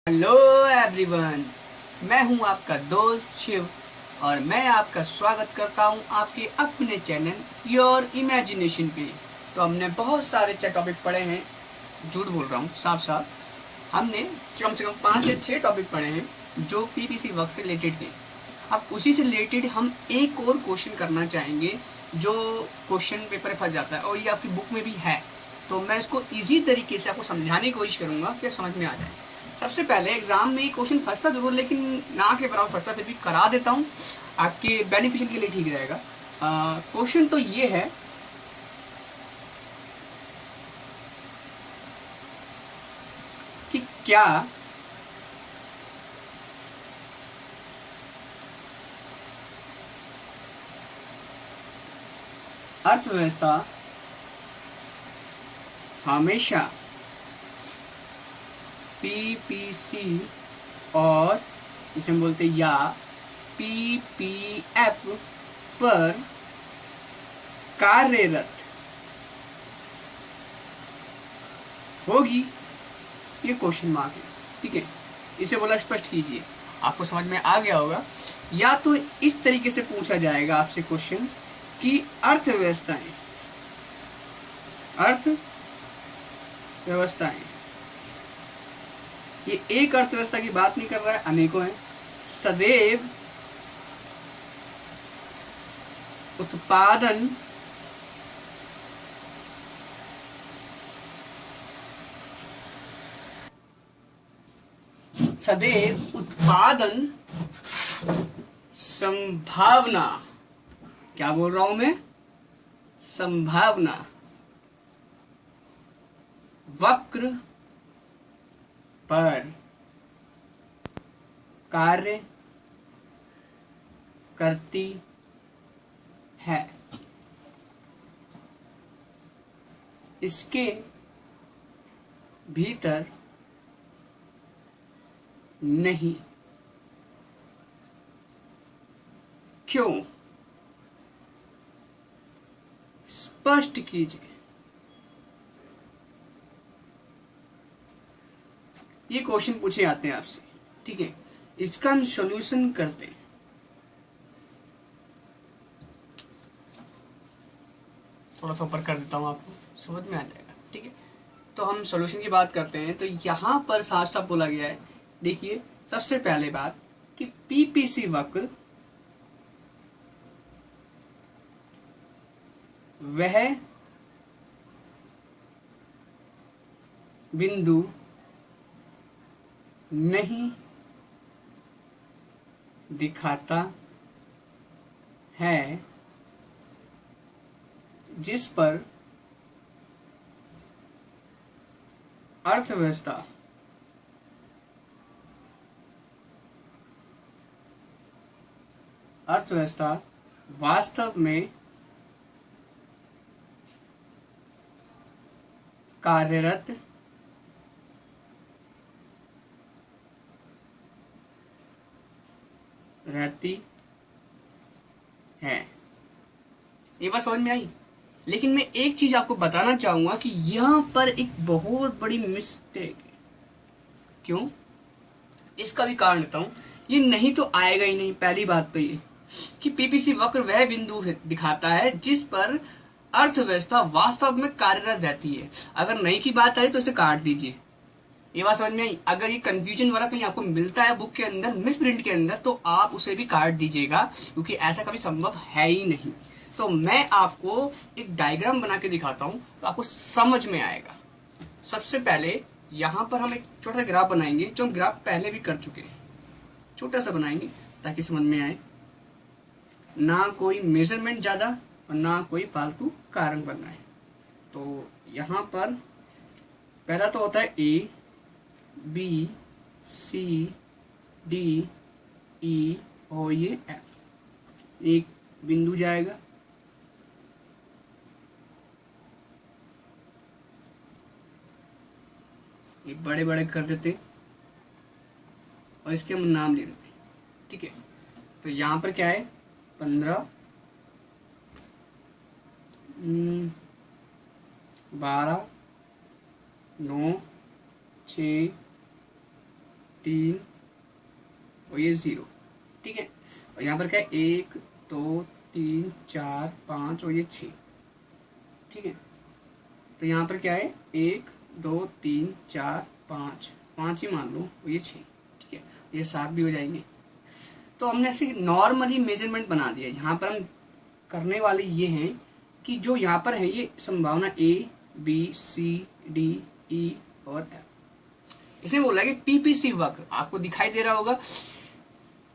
Hello everyone, मैं हूं आपका दोस्त शिव और मैं आपका स्वागत करता हूं आपके अपने चैनल योर इमेजिनेशन पे। तो हमने बहुत सारे टॉपिक पढ़े हैं, झूठ बोल रहा हूं साफ साफ। हमने कम से कम 5 या 6 टॉपिक पढ़े हैं जो पीपीसी वर्क से रिलेटेड थे। अब उसी से रिलेटेड हम एक और क्वेश्चन करना चाहेंगे जो क्वेश्चन पेपर में फंस जाता है और ये आपकी बुक में भी है। तो मैं इसको इजी तरीके से आपको समझाने की कोशिश करूँगा कि समझ में आ जाए। सबसे पहले एग्जाम में क्वेश्चन फंसता जरूर, लेकिन ना के बराबर फंसता, फिर भी करा देता हूँ आपके बेनिफिशियल के लिए, ठीक रहेगा। क्वेश्चन तो ये है कि क्या अर्थव्यवस्था हमेशा पीपीसी और इसे हम बोलते या पीपीएफ पर कार्यरत होगी? ये क्वेश्चन मार्क है, ठीक है। इसे बोला स्पष्ट कीजिए, आपको समझ में आ गया होगा। या तो इस तरीके से पूछा जाएगा आपसे क्वेश्चन कि अर्थव्यवस्थाएं, ये एक अर्थव्यवस्था की बात नहीं कर रहा है, अनेकों हैं। सदैव उत्पादन संभावना, क्या बोल रहा हूं मैं, संभावना वक्र पर कार्य करती है। इसके भीतर नहीं। क्यों? स्पष्ट कीजिए। ये क्वेश्चन पूछे जाते हैं आपसे, ठीक है। इसका हम सॉल्यूशन करते हैं। थोड़ा सा ऊपर कर देता हूं, आपको समझ में आ जाएगा, ठीक है। तो हम सॉल्यूशन की बात करते हैं। तो यहां पर साफ साफ बोला गया है, देखिए सबसे पहले बात कि पीपीसी वक्र वह बिंदु नहीं दिखाता है जिस पर अर्थव्यवस्था वास्तव में कार्यरत रहती है। ये बात समझ में आई? लेकिन मैं एक चीज आपको बताना चाहूंगा कि यहां पर एक बहुत बड़ी मिस्टेक है। क्यों? इसका भी कारण देता हूं। ये नहीं तो आएगा ही नहीं। पहली बात तो ये कि पीपीसी वक्र वह बिंदु दिखाता है जिस पर अर्थव्यवस्था वास्तव में कार्यरत रहती है। अगर नहीं की बात आई तो इसे काट दीजिए। ये बात समझ में आई? अगर ये कंफ्यूजन वाला कहीं आपको मिलता है बुक के अंदर, मिस प्रिंट के अंदर, तो आप उसे भी काट दीजिएगा, क्योंकि ऐसा कभी संभव है ही नहीं। तो मैं आपको एक डायग्राम बना के दिखाता हूं तो आपको समझ में आएगा। सबसे पहले यहां पर हम एक छोटा सा ग्राफ बनाएंगे, जो हम ग्राफ पहले भी कर चुके हैं। छोटा सा बनाएंगे ताकि समझ में आए, ना कोई मेजरमेंट ज्यादा और ना कोई फालतू कारण बनना है। तो यहां पर पहला तो होता है A B C D E और ये एफ। एक बिंदु जाएगा, ये बड़े बड़े कर देते और इसके हम नाम ले देते, ठीक है। तो यहाँ पर क्या है, 15, 12, 9, 6, 3 और ये 0, ठीक है। और यहाँ पर क्या है 1 2 3 4 5 और ये 6, ठीक है। तो यहाँ पर क्या है 1 2 3 4 5, 5 ही मान लो, और ये 6, ठीक है। ये 7 भी हो जाएंगे। तो हमने ऐसे नॉर्मली मेजरमेंट बना दिया। यहाँ पर हम करने वाले ये हैं कि जो यहाँ पर है ये संभावना A B C D E और F। इसमें बोला कि पीपीसी वक्र आपको दिखाई दे रहा होगा।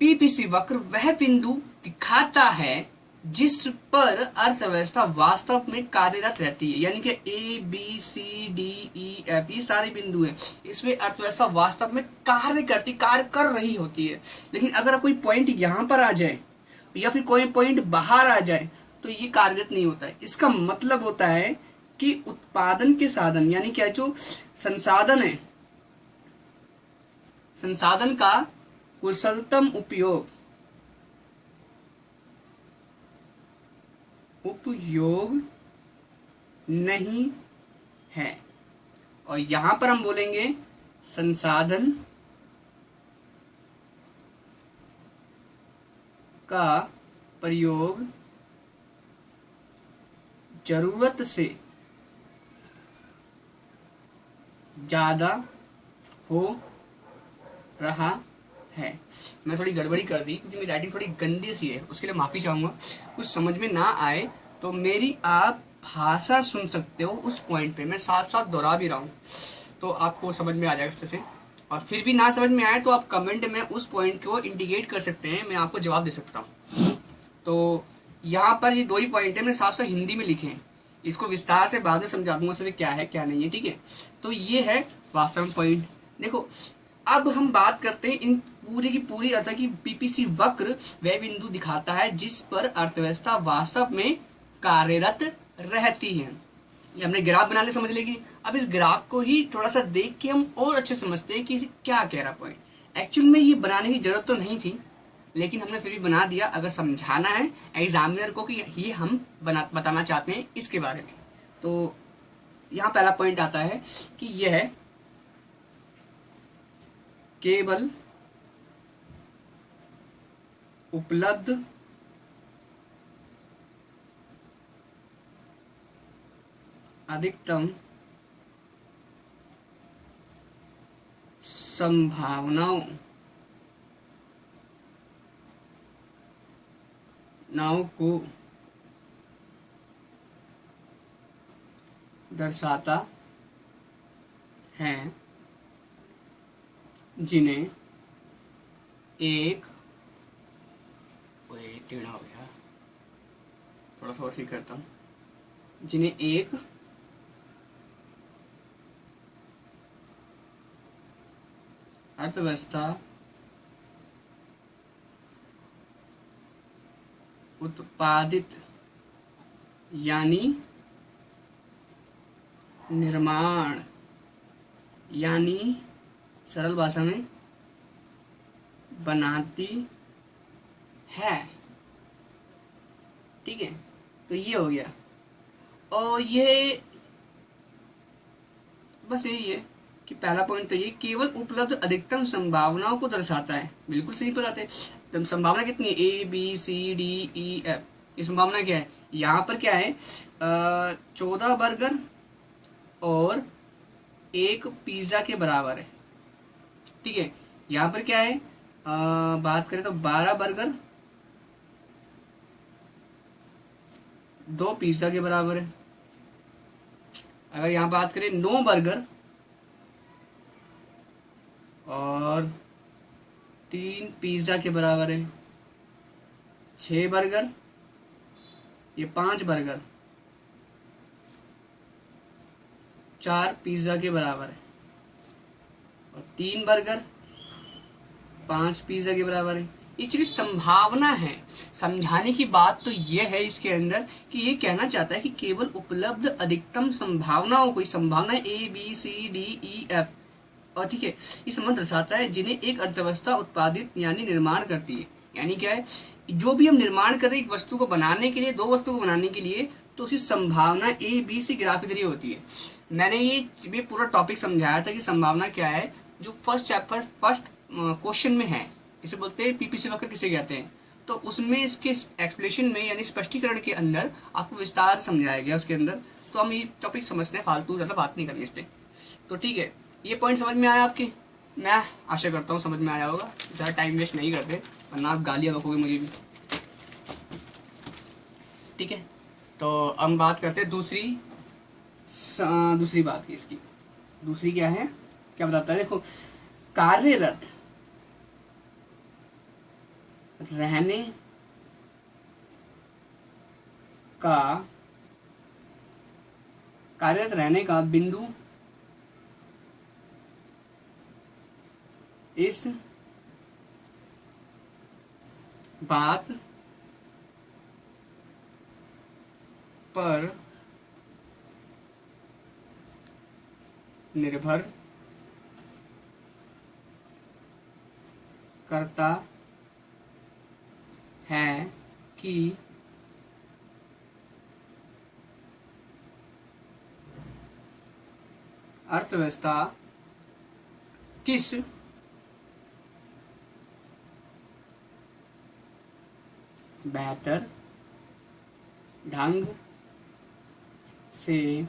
पीपीसी वक्र वह बिंदु दिखाता है जिस पर अर्थव्यवस्था वास्तव में कार्यरत रहती है, यानी कि A B C D E F ये सारे बिंदु हैं, इसमें अर्थव्यवस्था वास्तव में कार्य कर रही होती है। लेकिन अगर कोई पॉइंट यहाँ पर आ जाए या फिर कोई पॉइंट बाहर आ जाए तो ये कार्यरत नहीं होता है। इसका मतलब होता है कि उत्पादन के साधन, यानी क्या जो संसाधन है, संसाधन का कुशलतम उपयोग नहीं है। और यहां पर हम बोलेंगे संसाधन का प्रयोग जरूरत से ज्यादा हो रहा है। मैं थोड़ी गड़बड़ी कर दी क्योंकि मेरी राइटिंग थोड़ी गंदी सी है, उसके लिए माफ़ी चाहूँगा। कुछ समझ में ना आए तो मेरी आप भाषा सुन सकते हो उस पॉइंट पे, मैं साथ साथ दोहरा भी रहा हूँ तो आपको समझ में आ जाएगा अच्छे से। और फिर भी ना समझ में आए तो आप कमेंट में उस पॉइंट को इंडिकेट कर सकते हैं, मैं आपको जवाब दे सकता हूँ। तो यहाँ पर ये 2 ही पॉइंट है, मैंने साफ साफ हिंदी में लिखे हैं, इसको विस्तार से बाद में समझा दूंगा सर क्या है क्या नहीं है, ठीक है। तो ये है वास्तव में पॉइंट। देखो अब हम बात करते हैं इन पूरी की पूरी अर्थ की पीपीसी वक्र वह बिंदु दिखाता है जिस पर अर्थव्यवस्था वास्तव में कार्यरत रहती है। ये हमने ग्राफ बना ले समझ लेगी। अब इस ग्राफ को ही थोड़ा सा देख के हम और अच्छे समझते हैं कि इसे क्या कह रहा पॉइंट। एक्चुअल में ये बनाने की जरूरत तो नहीं थी, लेकिन हमने फिर भी बना दिया अगर समझाना है एग्जामिनर को कि ये हम बताना चाहते हैं इसके बारे में। तो यहाँ पहला पॉइंट आता है कि यह है केवल उपलब्ध अधिकतम संभावनाओं को दर्शाता है, जिन्हें एक टेढ़ा हो गया, थोड़ा सा वैसे करता हूँ, जिन्हें एक अर्थव्यवस्था उत्पादित यानी निर्माण, यानी सरल भाषा में बनाती है, ठीक है। तो ये हो गया। और ये बस यही है कि पहला पॉइंट तो ये केवल उपलब्ध अधिकतम संभावनाओं को दर्शाता है। बिल्कुल सही बताते हैं। तो संभावना कितनी है? A B C D E F। ये संभावना क्या है? यहाँ पर क्या है 14 बर्गर और 1 पिज्जा के बराबर है, ठीक है। यहाँ पर क्या है बात करें तो 12 बर्गर 2 पिज्जा के बराबर है। अगर यहाँ बात करें 9 बर्गर और 3 पिज्जा के बराबर है, 6 बर्गर, ये 5 बर्गर 4 पिज्जा के बराबर है, और 3 बर्गर 5 पिज्जा के बराबर है। एक्चुअली संभावना है, समझाने की बात तो यह है इसके अंदर कि ये कहना चाहता है कि केवल उपलब्ध अधिकतम संभावनाओं को, संभावना A B C D E F, और ठीक है, ये संबंध दर्शाता है जिन्हें एक अर्थव्यवस्था उत्पादित यानी निर्माण करती है। यानी क्या है, जो भी हम निर्माण कर रहे हैं एक वस्तु को बनाने के लिए, 2 वस्तु को बनाने के लिए, तो उसकी संभावना A B C ग्राफ के जरिए होती है। मैंने ये पूरा टॉपिक समझाया था कि संभावना क्या है। जो फर्स्ट क्वेश्चन में है, इसे बोलते हैं पीपीसी वक्र किसे कहते हैं, तो उसमें इसके एक्सप्लेनेशन में यानी स्पष्टीकरण के अंदर आपको विस्तार समझाया गया उसके अंदर। तो हम ये टॉपिक समझते हैं, फालतू ज़्यादा बात नहीं करेंगे इस पर। तो ठीक है, ये पॉइंट समझ में आया आपके? मैं आशा करता हूँ समझ में आया होगा। ज़्यादा टाइम वेस्ट नहीं करते वरना आप गालियाँ बकोगे मुझे भी। ठीक है, तो हम बात करते हैं दूसरी बात की इसकी। दूसरी क्या है, क्या बताता है, देखो, कार्यरत रहने का बिंदु इस बात पर निर्भर करता है कि अर्थव्यवस्था किस बेहतर ढंग से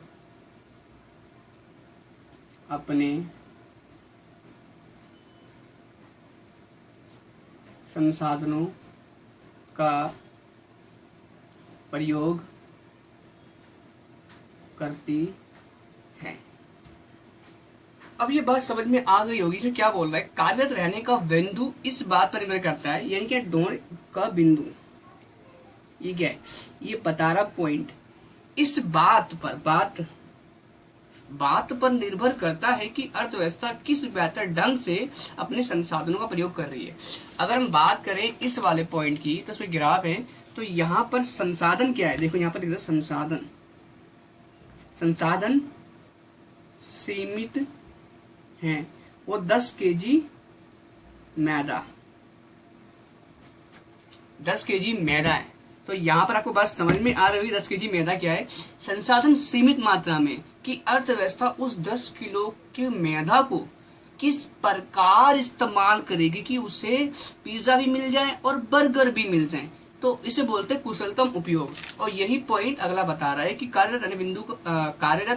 अपने संसाधनों का प्रयोग करती है। अब ये बात समझ में आ गई होगी, इसमें क्या बोल रहा है, कार्यरत रहने का बिंदु इस बात पर निर्भर करता है, यानी कि डोर का बिंदु, ये क्या है, ये बता रहा पॉइंट, इस बात पर निर्भर करता है कि अर्थव्यवस्था किस बेहतर ढंग से अपने संसाधनों का प्रयोग कर रही है। अगर हम बात करें इस वाले पॉइंट की, तो इसमें ग्राफ है, तो यहाँ पर संसाधन क्या है, देखो यहाँ पर लिखा संसाधन सीमित हैं, वो 10 केजी मैदा, 10 केजी मैदा है। तो यहाँ पर आपको बात समझ में आ रही होगी 10 केजी मैदा क्या है, संसाधन सीमित मात्रा में, कि अर्थव्यवस्था उस 10 किलो के मैदा को किस प्रकार इस्तेमाल करेगी कि उसे पिज्जा भी मिल जाए और बर्गर भी मिल जाए, तो इसे बोलते हैं कुशलतम उपयोग। और यही पॉइंट अगला बता रहा है कि कार्यरत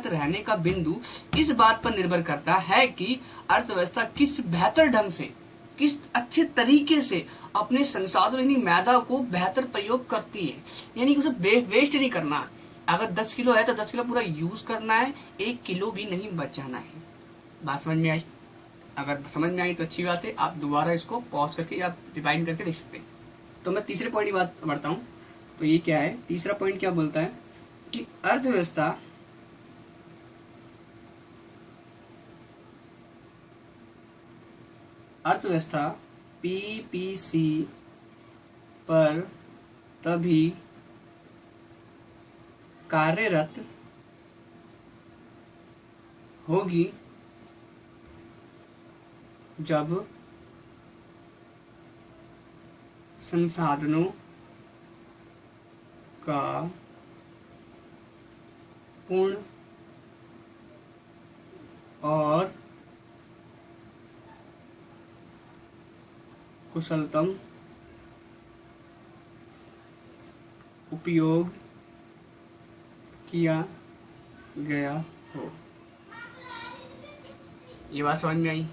रहने का बिंदु इस बात पर निर्भर करता है कि अर्थव्यवस्था किस बेहतर ढंग से, किस अच्छे तरीके से अपने संसाधन यानी मैदा को बेहतर प्रयोग करती है, यानी कि उसे वेस्ट नहीं करना। अगर 10 किलो है तो 10 किलो पूरा यूज करना है, 1 किलो भी नहीं बचाना है। बात समझ में आई? अगर समझ में आई तो अच्छी बात है, आप दोबारा इसको पॉज करके या रिवाइंड करके देख सकते हैं। तो मैं तीसरे पॉइंट की बात बढ़ता हूँ। तो ये क्या है, तीसरा पॉइंट क्या बोलता है कि अर्थव्यवस्था पीपीसी पर तभी कार्यरत होगी जब संसाधनों का पूर्ण और कुशलतम उपयोग किया गया हो। ये बात समझ में आई?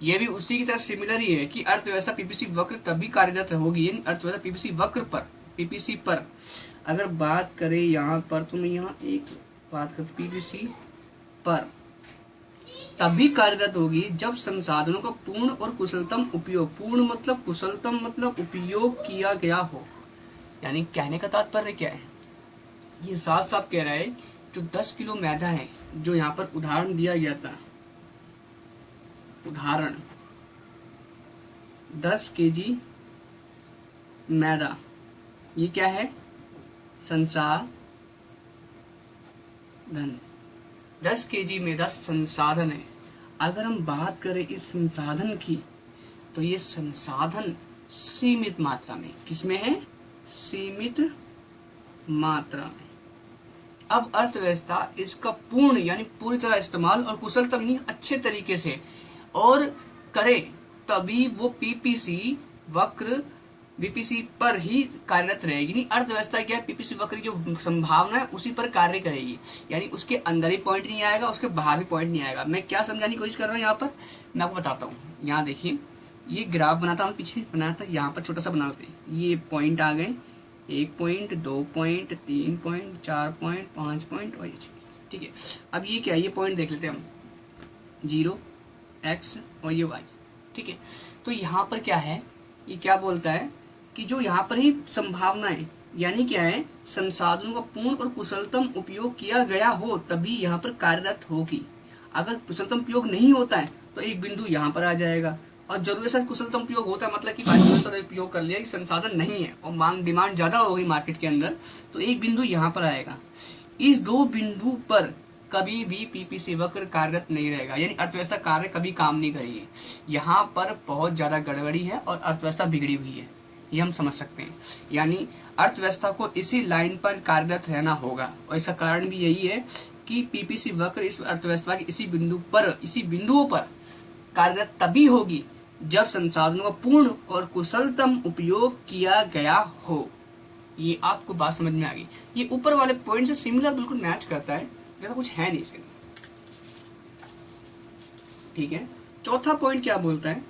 ये भी उसी की तरह सिमिलर ही है कि अर्थव्यवस्था पीपीसी वक्र तभी कार्यरत होगी, यानी अर्थव्यवस्था पीपीसी वक्र पर, पीपीसी पर अगर बात करें यहाँ पर, तो मैं यहाँ एक बात कर, पीपीसी पर तभी कार्यरत होगी जब संसाधनों का पूर्ण और कुशलतम उपयोग, पूर्ण मतलब कुशलतम मतलब उपयोग किया गया हो। यानी कहने का तात्पर्य क्या है, ये साफ साफ कह रहा है जो 10 किलो मैदा है, जो यहाँ पर उदाहरण दिया गया था, उदाहरण 10 केजी मैदा, ये क्या है, संसाधन। 10 केजी मैदा संसाधन है। अगर हम बात करें इस संसाधन की, तो ये संसाधन सीमित मात्रा में, किसमें है, सीमित मात्रा में। अब अर्थव्यवस्था इसका पूर्ण यानी पूरी तरह इस्तेमाल और कुशलतम ही अच्छे तरीके से और करे तभी वो पीपीसी वक्र बीपीसी पर ही कार्यरत रहेगी। नहीं, अर्थव्यवस्था क्या है, पीपीसी वक्र की जो संभावना है उसी पर कार्य करेगी, यानी उसके अंदर ही पॉइंट नहीं आएगा, उसके बाहर भी पॉइंट नहीं आएगा। मैं क्या समझाने की कोशिश कर रहा हूँ यहाँ पर, मैं आपको बताता हूँ। यहाँ देखिए, ये ग्राफ बनाता हूँ, पीछे बनाया था, यहाँ पर छोटा सा बना देते हैं। ये पॉइंट आ गए, 1 point, 2 point, 3 point, 4 point, 5 point और ये, ठीक है। अब ये क्या है, ये पॉइंट देख लेते हैं हम, 0, x और ये y, ठीक है। तो यहाँ पर क्या है, ये क्या बोलता है कि जो यहाँ पर ही संभावना है, यानी क्या है, संसाधनों का पूर्ण और कुशलतम उपयोग किया गया हो तभी यहाँ पर कार्यरत होगी। अगर कुशलतम उपयोग नहीं होता है तो एक बिंदु यहाँ पर आ जाएगा, और जरूरत से कुशलतम उपयोग होता है मतलब कि 5% उपयोग कर लिया कि संसाधन नहीं है और मांग डिमांड ज्यादा होगी मार्केट के अंदर, तो एक बिंदु यहाँ पर आएगा। इस दो बिंदु पर कभी भी पीपीसी वक्र कार्यरत नहीं रहेगा, यानी अर्थव्यवस्था कार्य कभी काम नहीं करेगी। यहाँ पर बहुत ज्यादा गड़बड़ी है और अर्थव्यवस्था बिगड़ी हुई है, ये हम समझ सकते हैं। यानी अर्थव्यवस्था को इसी लाइन पर कार्यरत रहना होगा, और इसका कारण भी यही है कि पीपीसी वक्र इस अर्थव्यवस्था के इसी बिंदुओं पर कार्यरत तभी होगी जब संसाधनों का पूर्ण और कुशलतम उपयोग किया गया हो। ये आपको बात समझ में आ गई। ये ऊपर वाले पॉइंट से सिमिलर बिल्कुल मैच करता है, जैसा कुछ है नहीं इसके, ठीक है। चौथा पॉइंट क्या बोलता है,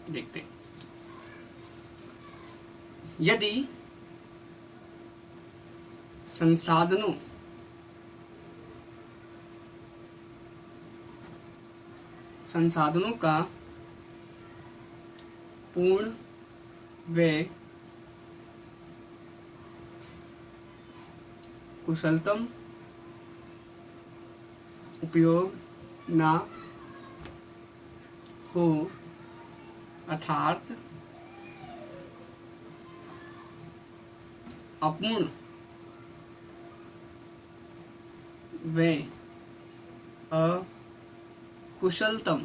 देखते हैं। यदि संसाधनों का पूर्ण व कुशलतम उपयोग ना हो, अर्थात अपूर्ण व अकुशलतम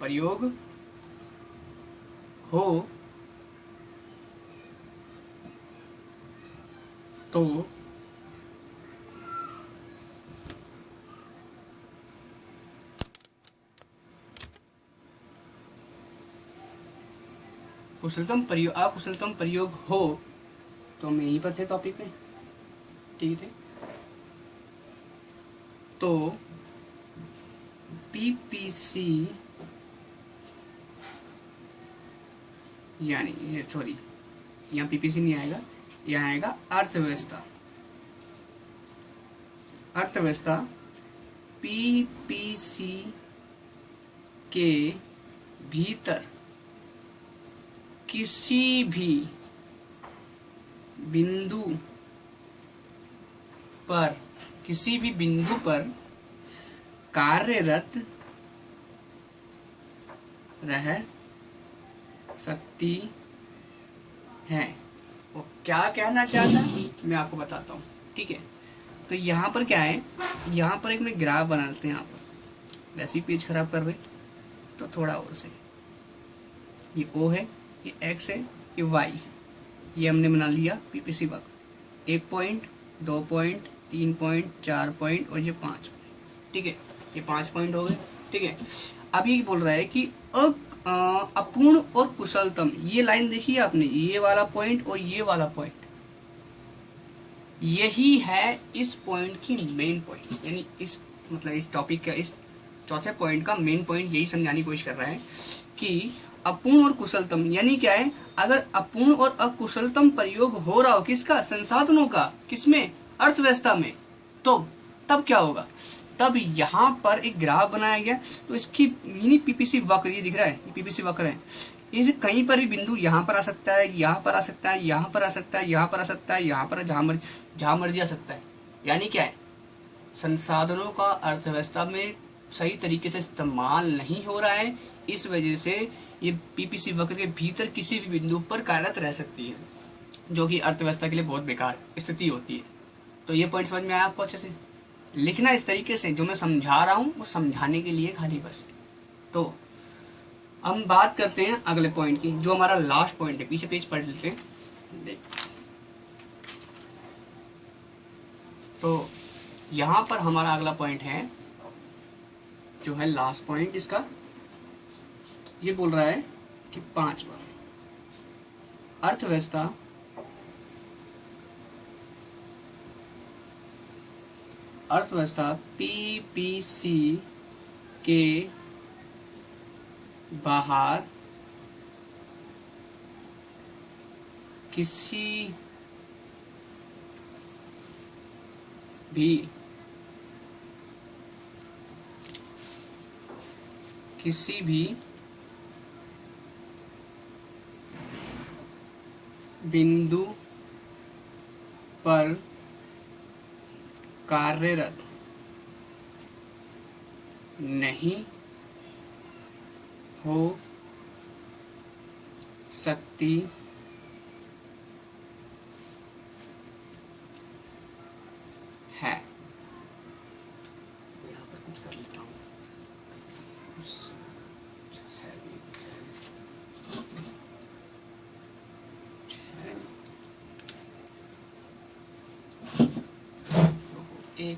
प्रयोग हो तो अकुशलतम प्रयोग हो, तो हम यहीं पर थे टॉपिक में, ठीक है। तो पीपीसी यानी सॉरी, यहाँ पीपीसी नहीं आएगा, यहाँ आएगा अर्थव्यवस्था पीपीसी के भीतर किसी भी बिंदु पर कार्यरत रह सकती है। वो क्या कहना चाहता है मैं आपको बताता हूँ, ठीक है। तो यहाँ पर क्या है, यहाँ पर एक मैं ग्राफ बनाते हैं, यहाँ पर वैसे ही पेज खराब कर रहे तो थोड़ा और से, ये O है, ये X है, ये Y, ये हमने बना लिया पीपीसी वक्र, 1 पॉइंट, 2 पॉइंट, 3 पॉइंट, 4 पॉइंट और ये 5 पॉइंट, ठीक है। ये 5 पॉइंट हो गए, ठीक है। अब ये बोल रहा है कि अपूर्ण और कुशलतम, ये लाइन देखिए आपने, ये वाला पॉइंट और ये वाला पॉइंट, यही है इस पॉइंट की मेन पॉइंट, यानी इस टॉपिक का, इस चौथे पॉइंट का मेन पॉइंट यही समझाने की कोशिश कर रहा है कि अपूर्ण और कुशलतम यानी क्या है। अगर अपूर्ण और अकुशलतम प्रयोग हो रहा हो किसका, संसाधनों का, किसमें, अर्थव्यवस्था में, तो तब क्या होगा, तब यहाँ पर एक ग्राफ बनाया गया, तो इसकी मिनी पीपीसी वक्र, ये दिख रहा है, ये पीपीसी वक्र है, इसे कहीं पर भी बिंदु यहाँ पर आ सकता है, यहाँ पर आ सकता है, यहाँ पर आ सकता है, यहाँ पर आ सकता है, यहाँ पर जहाँ मर्जी आ सकता है। यानी क्या है, संसाधनों का अर्थव्यवस्था में सही तरीके से इस्तेमाल नहीं हो रहा है, इस वजह से ये पीपीसी वक्र के भीतर किसी भी बिंदु पर कार्यरत रह सकती है, जो कि अर्थव्यवस्था के लिए बहुत बेकार स्थिति होती है। तो ये पॉइंट समझ में आया आपको, अच्छे से लिखना इस तरीके से, जो मैं समझा रहा हूँ वो समझाने के लिए खाली बस। तो हम बात करते हैं अगले पॉइंट की, जो हमारा लास्ट पॉइंट है। पीछे पेज पढ़ लेते हैं। देख, तो यहाँ पर हमारा अगला पॉइंट है, जो है लास्ट पॉइंट इसका। ये बोल रहा है कि 5वां, अर्थव्यवस्था पीपीसी के बाहर किसी भी बिंदु पर कार्यरत नहीं हो सकती है। यहाँ पर कुछ कर लेता हूँ। एक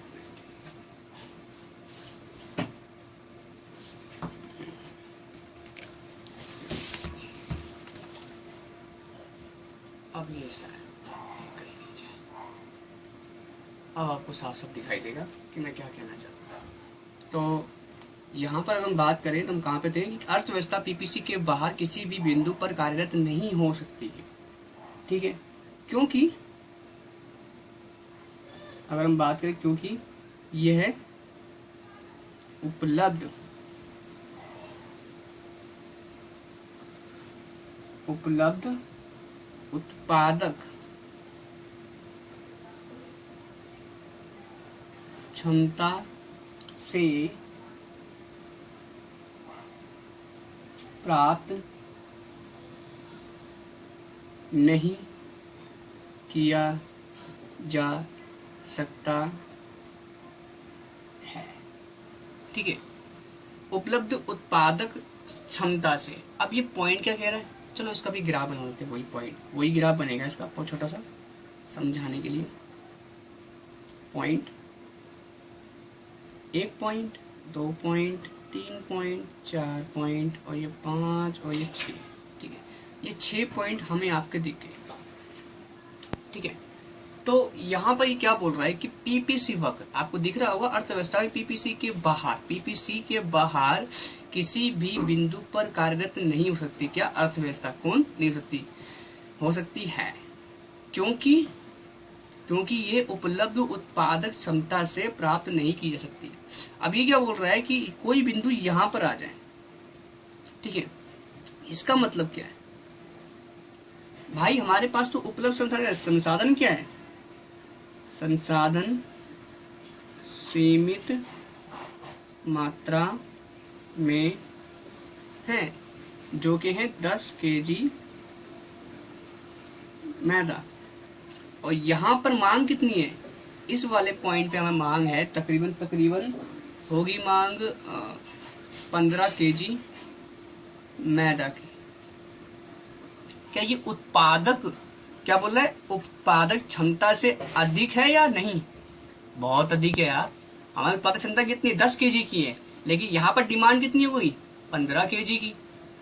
अब ये अब आपको साफ साफ दिखाई देगा कि मैं क्या कहना चाहता हूँ। तो यहाँ पर अगर हम बात करें तो हम कहाँ पे थे कि अर्थव्यवस्था पीपीसी के बाहर किसी भी बिंदु पर कार्यरत नहीं हो सकती है। ठीक है, क्योंकि अगर हम बात करें, क्योंकि यह उपलब्ध उत्पादक क्षमता से प्राप्त नहीं किया जा सकता है। ठीक है, उपलब्ध उत्पादक क्षमता से। अब ये पॉइंट क्या कह रहा है, चलो इसका भी ग्राफ बना लेते हैं। वही पॉइंट, वही ग्राफ बनेगा इसका, बहुत छोटा सा समझाने के लिए। Point 1 point, 2 point, 3 point, 4 point, और ये 5 और ये 6। ठीक है, ये 6 पॉइंट हमें आपके दिख गए। ठीक है, तो यहाँ पर ये क्या बोल रहा है कि पीपीसी वक्र आपको दिख रहा होगा, अर्थव्यवस्था में पीपीसी के बाहर किसी भी बिंदु पर कार्यरत नहीं हो सकती। क्या अर्थव्यवस्था कौन नहीं हो सकती है, क्योंकि ये उपलब्ध उत्पादक क्षमता से प्राप्त नहीं की जा सकती। अब ये क्या बोल रहा है कि कोई बिंदु यहाँ पर आ जाए। ठीक है, इसका मतलब क्या है भाई, हमारे पास तो उपलब्ध संसाधन क्या है, संसाधन सीमित मात्रा में है, जो कि है 10 kg मैदा। और यहाँ पर मांग कितनी है, इस वाले पॉइंट पे हमें मांग है तकरीबन होगी मांग 15 kg मैदा की। क्या ये उत्पादक, क्या बोल रहा है, उत्पादक क्षमता से अधिक है या नहीं? बहुत अधिक है यार। हमारी उत्पादक क्षमता कितनी, 10 kg की है, लेकिन यहाँ पर डिमांड कितनी हो गई, 15 kg की।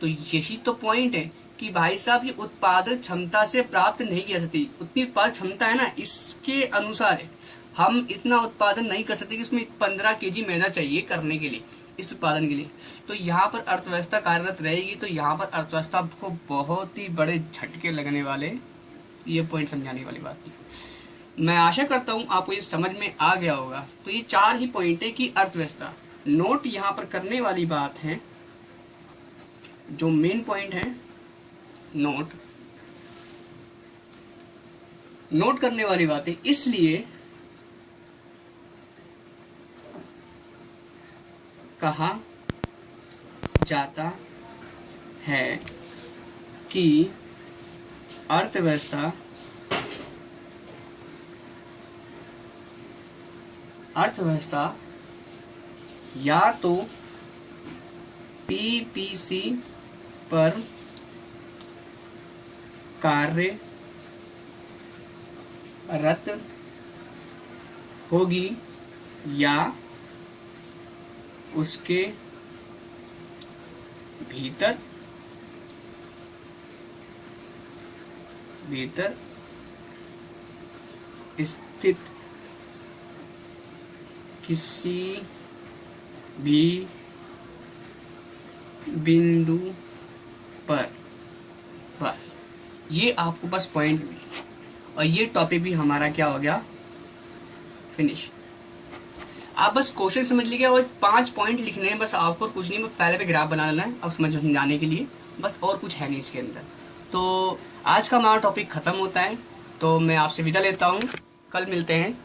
तो यही तो पॉइंट है कि भाई साहब ये उत्पादक क्षमता से प्राप्त नहीं की जा सकती। उतनी उत्पादक क्षमता है ना, इसके अनुसार हम इतना उत्पादन नहीं कर सकते कि उसमें 15 kg मैदा चाहिए करने के लिए, इस उत्पादन के लिए। तो यहाँ पर अर्थव्यवस्था कार्यरत रहेगी, तो यहाँ पर अर्थव्यवस्था को बहुत ही बड़े झटके लगने वाले। ये पॉइंट समझाने वाली बात थी। मैं आशा करता हूँ आपको ये समझ में आ गया होगा। तो ये 4 ही पॉइंट है कि अर्थव्यवस्था। नोट यहाँ पर करने वाली बात है, जो मेन पॉइंट है, नोट करने वाली बात है। इसलिए कहा जाता है कि अर्थव्यवस्था या तो पीपीसी पर कार्यरत होगी या उसके भीतर स्थित किसी भी बिंदु पर। बस ये आपको बस पॉइंट मिले और ये टॉपिक भी हमारा क्या हो गया, फिनिश। आप बस क्वेश्चन समझ लीजिए और 5 पॉइंट लिखने हैं बस आपको, कुछ नहीं, पहले पे ग्राफ बना लेना है अब समझाने के लिए, बस और कुछ है नहीं इसके अंदर। तो आज का हमारा टॉपिक ख़त्म होता है, तो मैं आपसे विदा लेता हूँ, कल मिलते हैं।